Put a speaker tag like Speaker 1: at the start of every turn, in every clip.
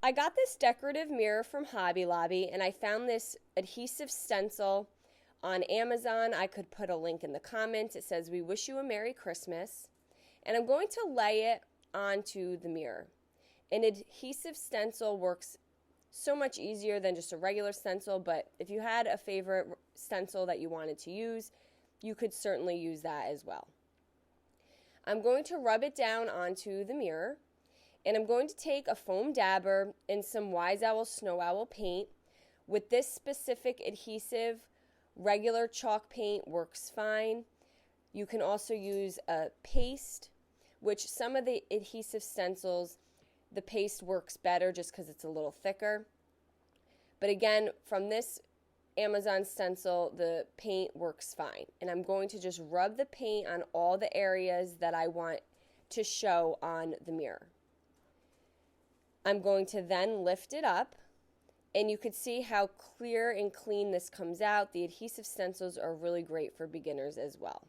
Speaker 1: I got this decorative mirror from Hobby Lobby, and I found this adhesive stencil on Amazon. I could put a link in the comments. It says, "We wish you a Merry Christmas." And I'm going to lay it onto the mirror. An adhesive stencil works so much easier than just a regular stencil, but if you had a favorite stencil that you wanted to use, you could certainly use that as well. I'm going to rub it down onto the mirror. And I'm going to take a foam dabber and some Wise Owl Snow Owl paint. With this specific adhesive, regular chalk paint works fine. You can also use a paste, which some of the adhesive stencils, the paste works better just because it's a little thicker. But again, from this Amazon stencil, the paint works fine. And I'm going to just rub the paint on all the areas that I want to show on the mirror. I'm going to then lift it up, and you could see how clear and clean this comes out. The adhesive stencils are really great for beginners as well.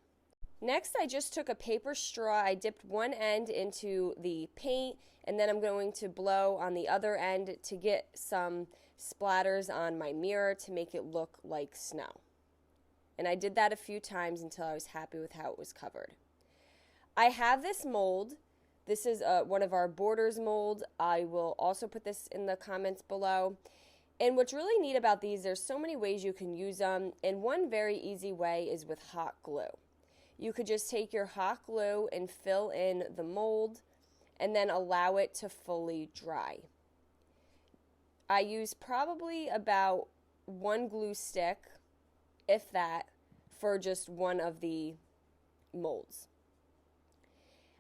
Speaker 1: Next, I just took a paper straw. I dipped one end into the paint, and then I'm going to blow on the other end to get some splatters on my mirror to make it look like snow. And I did that a few times until I was happy with how it was covered. I have this mold. This is one of our Borders mold. I will also put this in the comments below. And what's really neat about these, there's so many ways you can use them. And one very easy way is with hot glue. You could just take your hot glue and fill in the mold and then allow it to fully dry. I use probably about one glue stick, if that, for just one of the molds.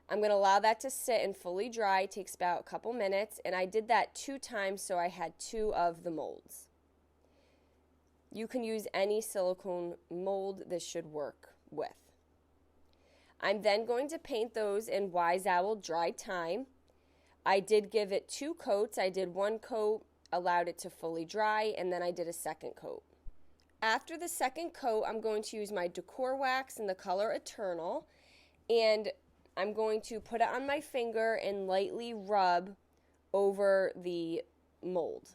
Speaker 1: I'm going to allow that to sit and fully dry. It takes about a couple minutes, and I did that 2 times, so I had 2 of the molds. You can use any silicone mold this should work with. I'm then going to paint those in Wise Owl Dry Time. I did give it 2 coats. I did 1 coat, allowed it to fully dry, and then I did a second coat. After the second coat, I'm going to use my decor wax in the color Eternal, and I'm going to put it on my finger and lightly rub over the mold.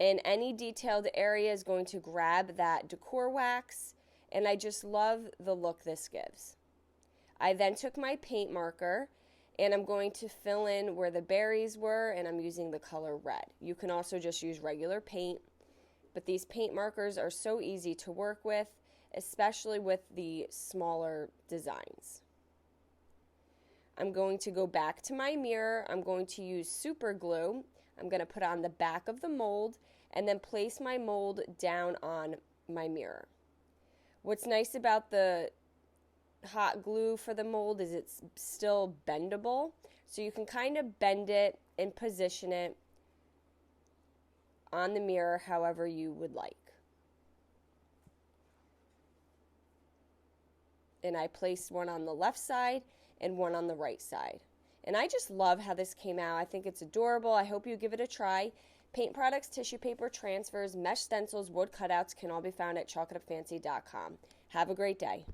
Speaker 1: And any detailed area is going to grab that decor wax, and I just love the look this gives. I then took my paint marker, and I'm going to fill in where the berries were, and I'm using the color red. You can also just use regular paint, but these paint markers are so easy to work with, especially with the smaller designs. I'm going to go back to my mirror. I'm going to use super glue. I'm going to put on the back of the mold and then place my mold down on my mirror. What's nice about the hot glue for the mold is it's still bendable, so you can kind of bend it and position it on the mirror however you would like. And I placed one on the left side and one on the right side. And I just love how this came out. I think it's adorable. I hope you give it a try. Paint products, tissue paper, transfers, mesh stencils, wood cutouts can all be found at chalkitupfancy.com. Have a great day.